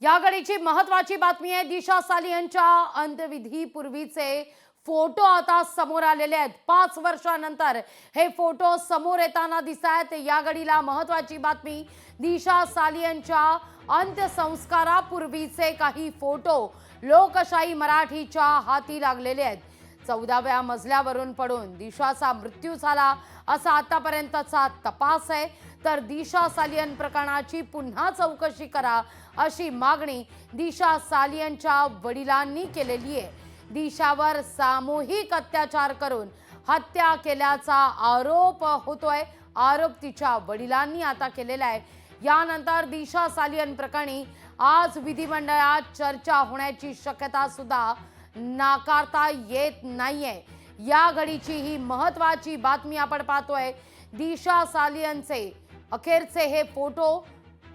या घडीची महत्वाची बातमी आहे। दिशा सालियनच्या अंत्यविधीपूर्वीचे फोटो आता समोर आलेले आहेत। 5 वर्षांनंतर हे फोटो समोर येताना दिसतात। या घडीला महत्वाची बातमी, दिशा सालियनच्या अंत्यसंस्कारापूर्वीचे काही फोटो लोकशाही मराठीच्या हाती लागलेले आहेत। 14व्या मजल्यावरून पडून दिशाचा मृत्यू झाला असा आतापर्यंतचा तपास आहे। तर दिशा सालियन प्रकरणाची पुन्हा चौकशी करा अशी मागणी दिशा सालियनच्या वडिलांनी केलेली आहे। दिशावर सामूहिक अत्याचार करून हत्या केल्याचा आरोप होतोय। आरोप तिच्या वडिलांनी आता केलेला आहे। यानंतर दिशा सालियन प्रकरणी आज विधिमंडळात चर्चा होण्याची शक्यता सुद्धा नाकारता येत नाहीये। या घडीची ही महत्वाची बातमी आपण पाहतोय। दिशा सालियनचे अखेरचे हे फोटो,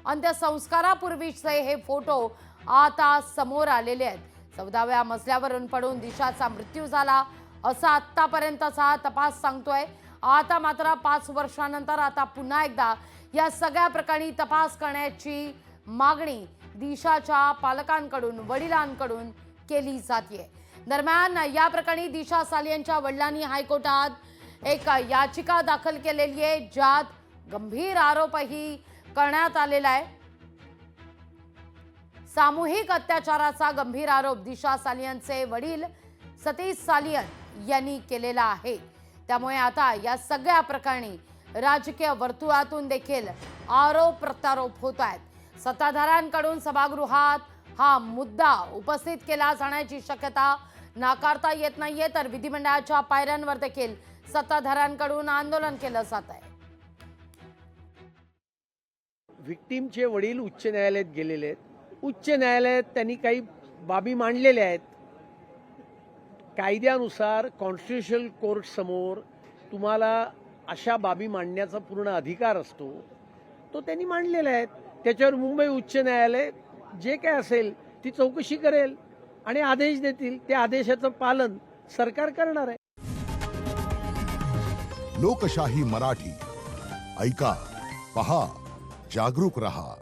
अंत्यसंस्कारापूर्वीचे हे फोटो आता समोर आलेले आहेत। 14व्या मजल्यावरून पडून दिशाचा मृत्यू झाला असा आतापर्यंतचा तपास सांगतोय। आता मात्र 5 वर्षांनंतर आता पुन्हा एकदा या सगळ्या प्रकरणी तपास करण्याची मागणी दिशाच्या पालकांकडून, वडिलांकडून केली जाते। दरम्यान या प्रकरणी दिशा सालियनच्या वडिलांनी हायकोर्टात एक याचिका दाखल केलेली आहे, ज्यात गंभीर आरोपही करण्यात आलेला आहे। सामूहिक अत्याचाराचा गंभीर आरोप दिशा सालियनचे वडील सतीश सालियन यांनी केलेला आहे। त्यामुळे आता या सगळ्या प्रकरणी राजकीय वर्तुळातून देखील आरोप प्रत्यारोप होत आहेत। सत्ताधाऱ्यांकडून सभागृहात हा मुद्दा उपस्थित केला जाण्याची शक्यता नाकारता येत नाहीये। तर विधिमंडळाच्या पायऱ्यांवर देखील सत्ताधाऱ्यांकडून आंदोलन केलं जात आहे। व्हिक्टीमचे वडील उच्च न्यायालयात गेलेले आहेत। उच्च न्यायालयात त्यांनी काही बाबी मांडलेल्या आहेत। कायद्यानुसार कॉन्स्टिट्युशनल कोर्ट समोर तुम्हाला अशा बाबी मांडण्याचा पूर्ण अधिकार असतो, तो त्यांनी मांडलेला आहे। त्याच्यावर मुंबई उच्च न्यायालय जे काय असेल ती चौकशी करेल आणि आदेश देतील। त्या आदेशाचं पालन सरकार करणार आहे। लोकशाही मराठी ऐका, पहा, जागरूक रहा।